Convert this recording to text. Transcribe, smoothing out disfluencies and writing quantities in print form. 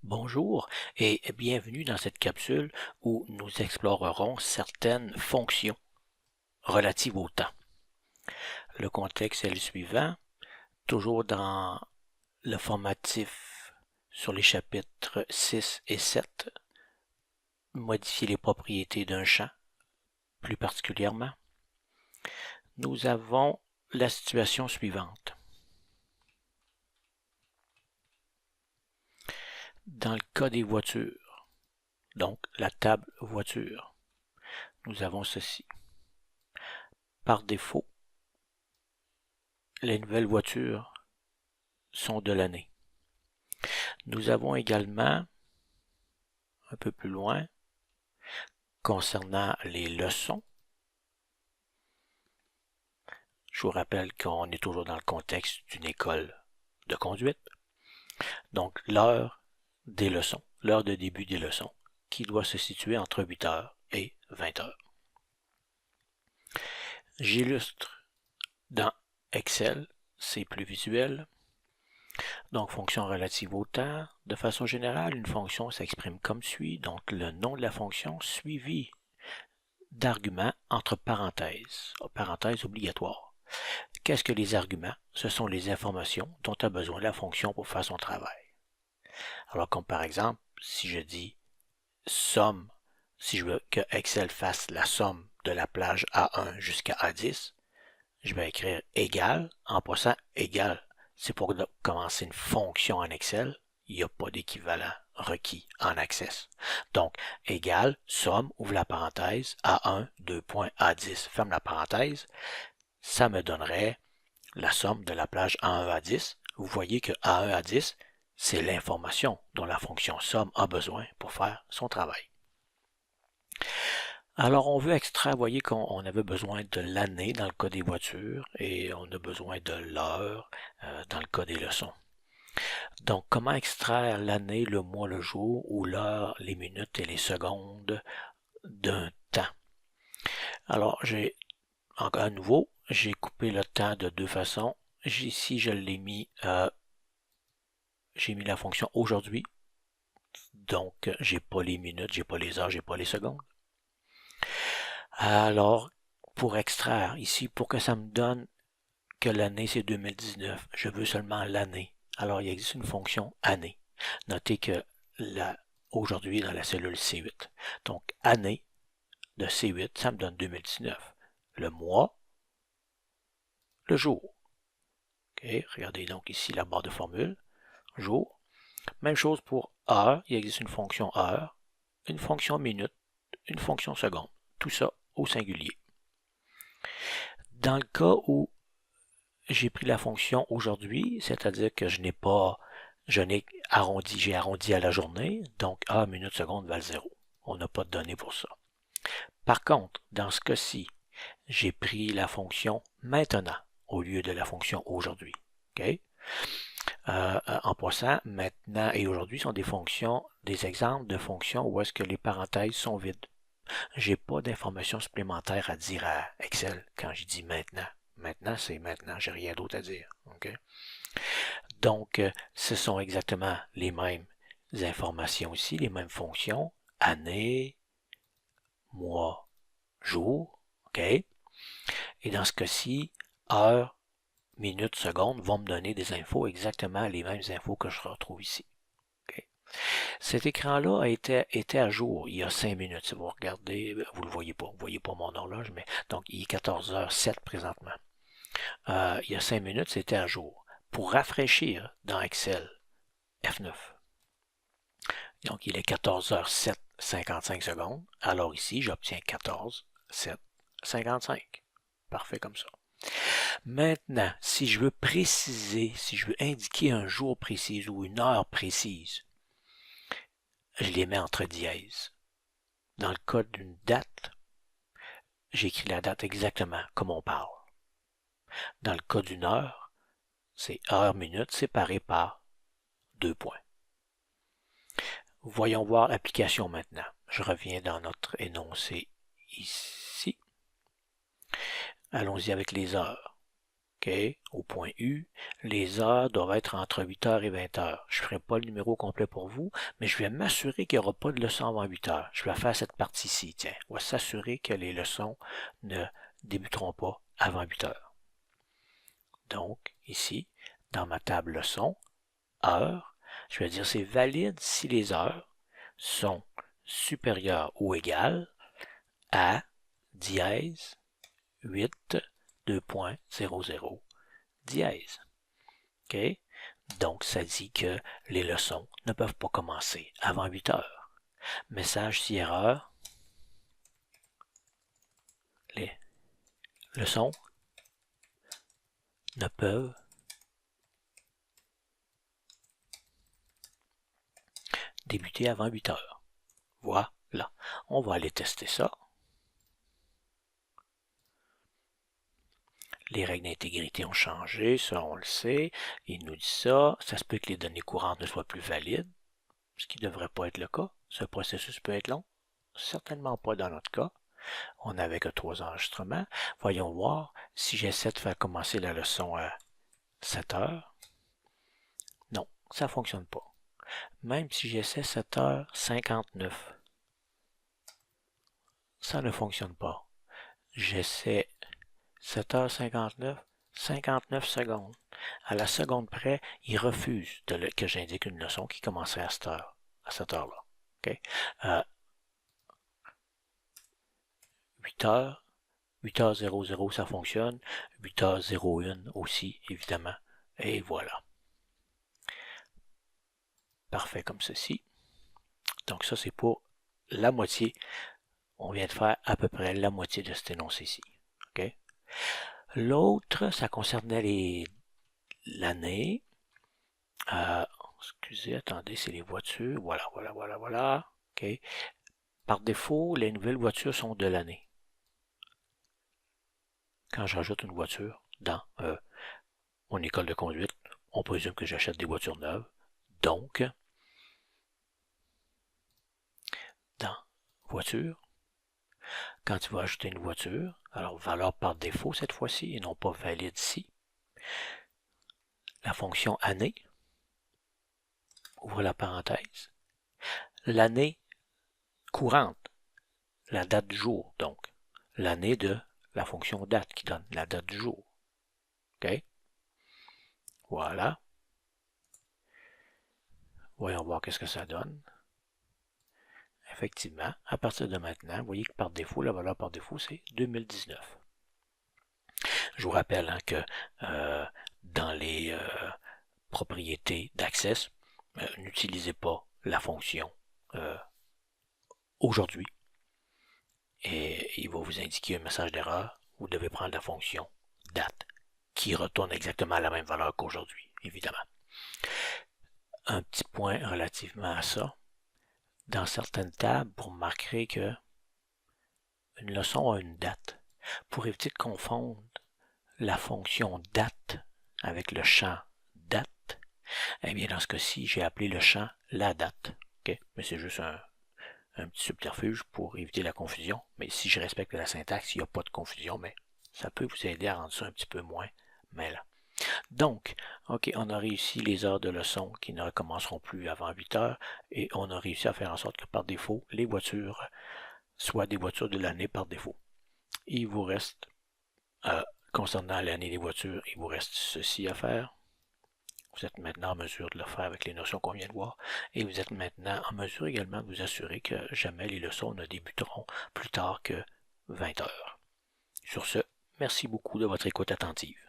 Bonjour et bienvenue dans cette capsule où nous explorerons certaines fonctions relatives au temps. Le contexte est le suivant, toujours dans le formatif sur les chapitres 6 et 7, modifier les propriétés d'un champ, plus particulièrement. Nous avons la situation suivante. Dans le cas des voitures, donc la table voiture, nous avons ceci. Par défaut, les nouvelles voitures sont de l'année. Nous avons également, un peu plus loin, concernant les leçons. Je vous rappelle qu'on est toujours dans le contexte d'une école de conduite. Donc, l'heure des leçons, l'heure de début des leçons, qui doit se situer entre 8 heures et 20 heures. J'illustre dans Excel, c'est plus visuel. Donc, fonction relative au temps. De façon générale, une fonction s'exprime comme suit. Donc, le nom de la fonction suivi d'arguments entre parenthèses, parenthèses obligatoires. Qu'est-ce que les arguments? Ce sont les informations dont a besoin la fonction pour faire son travail. Alors, comme par exemple, si je dis somme, si je veux que Excel fasse la somme de la plage A1 jusqu'à A10, je vais écrire égal, en passant égal. C'est pour commencer une fonction en Excel, il n'y a pas d'équivalent requis en Access. Donc, égal, somme, ouvre la parenthèse, A1, 2.A10, ferme la parenthèse, ça me donnerait la somme de la plage A1 à 10. Vous voyez que A1 à 10, c'est l'information dont la fonction somme a besoin pour faire son travail. Alors, on veut extraire, vous voyez qu'on avait besoin de l'année dans le cas des voitures et on a besoin de l'heure dans le cas des leçons. Donc, comment extraire l'année, le mois, le jour ou l'heure, les minutes et les secondes d'un temps? Alors, à nouveau, j'ai coupé le temps de deux façons. Ici, je l'ai mis, j'ai mis la fonction aujourd'hui. Donc, j'ai pas les minutes, j'ai pas les heures, j'ai pas les secondes. Alors, pour extraire ici, pour que ça me donne que l'année c'est 2019, je veux seulement l'année. Alors, il existe une fonction année. Notez que aujourd'hui dans la cellule C8. Donc, année de C8, ça me donne 2019. Le mois, le jour. Okay, regardez donc ici la barre de formule. Jour. Même chose pour heure. Il existe une fonction heure, une fonction minute, une fonction seconde. Tout ça au singulier. Dans le cas où j'ai pris la fonction aujourd'hui, c'est-à-dire que j'ai arrondi à la journée, donc heure, minute, seconde valent 0. On n'a pas de données pour ça. Par contre, dans ce cas-ci, j'ai pris la fonction maintenant au lieu de la fonction aujourd'hui. Okay? En passant, maintenant et aujourd'hui sont des exemples de fonctions où est-ce que les parenthèses sont vides. J'ai pas d'informations supplémentaires à dire à Excel quand je dis maintenant. Maintenant, c'est maintenant, j'ai rien d'autre à dire. Okay? Donc, ce sont exactement les mêmes informations ici, les mêmes fonctions, année, mois, jour, ok? Et dans ce cas-ci, heure, minute, seconde vont me donner des infos, exactement les mêmes infos que je retrouve ici. Okay? Cet écran-là était à jour il y a 5 minutes. Si vous regardez, vous le voyez pas, vous voyez pas mon horloge, mais donc il est 14h07 présentement. Il y a 5 minutes, c'était à jour. Pour rafraîchir dans Excel, F9. Donc il est 14h07, 55 secondes. Alors ici, j'obtiens 14h07, 55. Parfait comme ça. Maintenant, si je veux préciser, si je veux indiquer un jour précis ou une heure précise, je les mets entre dièses. Dans le cas d'une date, j'écris la date exactement comme on parle. Dans le cas d'une heure, c'est heure-minute séparé par 2 points. Voyons voir l'application maintenant. Je reviens dans notre énoncé ici. Allons-y avec les heures. OK, au point U, les heures doivent être entre 8h et 20h. Je ne ferai pas le numéro complet pour vous, mais je vais m'assurer qu'il n'y aura pas de leçon avant 8h. Je vais faire cette partie-ci, tiens. On va s'assurer que les leçons ne débuteront pas avant 8h. Donc, ici, dans ma table leçon, heures, je vais dire c'est valide si les heures sont supérieures ou égales à dièse 8 2.00 dièse. OK? Donc, ça dit que les leçons ne peuvent pas commencer avant 8h. Message si erreur. Les leçons ne peuvent débuter avant 8h. Voilà. On va aller tester ça. Les règles d'intégrité ont changé, ça on le sait. Il nous dit ça. Ça se peut que les données courantes ne soient plus valides, ce qui ne devrait pas être le cas. Ce processus peut être long. Certainement pas dans notre cas. On n'avait que 3 enregistrements. Voyons voir si j'essaie de faire commencer la leçon à 7h. Non, ça ne fonctionne pas. Même si j'essaie 7h59, ça ne fonctionne pas. J'essaie 7h59, 59 secondes. À la seconde près, il refuse que j'indique une leçon qui commencerait à cette heure-là. Okay? 8h, 8h00 ça fonctionne, 8h01 aussi, évidemment. Et voilà. Parfait comme ceci. Donc ça, c'est pour la moitié. On vient de faire à peu près la moitié de cet énoncé-ci. Okay? L'autre, ça concernait l'année. Excusez, attendez, c'est les voitures. Voilà. Okay. Par défaut, les nouvelles voitures sont de l'année. Quand j'ajoute une voiture dans mon école de conduite, on présume que j'achète des voitures neuves. Donc, dans voiture, quand tu vas ajouter une voiture, alors valeur par défaut cette fois-ci, et non pas valide ici, la fonction année, ouvre la parenthèse, l'année courante, la date du jour, donc l'année de la fonction date qui donne la date du jour. OK? Voilà. Voyons voir qu'est-ce que ça donne. Effectivement, à partir de maintenant, vous voyez que par défaut, la valeur par défaut, c'est 2019. Je vous rappelle que dans les propriétés d'Access, n'utilisez pas la fonction aujourd'hui. Et il va vous indiquer un message d'erreur. Vous devez prendre la fonction date, qui retourne exactement la même valeur qu'aujourd'hui, évidemment. Un petit point relativement à ça. Dans certaines tables, vous remarquerez que une leçon a une date. Pour éviter de confondre la fonction date avec le champ date, eh bien dans ce cas-ci, j'ai appelé le champ la date. Okay? Mais c'est juste un petit subterfuge pour éviter la confusion. Mais si je respecte la syntaxe, il n'y a pas de confusion, mais ça peut vous aider à rendre ça un petit peu moins mêlant. Donc, ok, on a réussi les heures de leçon qui ne recommenceront plus avant 8 heures et on a réussi à faire en sorte que par défaut, les voitures soient des voitures de l'année par défaut. Il vous reste, concernant l'année des voitures, il vous reste ceci à faire. Vous êtes maintenant en mesure de le faire avec les notions qu'on vient de voir et vous êtes maintenant en mesure également de vous assurer que jamais les leçons ne débuteront plus tard que 20 heures. Sur ce, merci beaucoup de votre écoute attentive.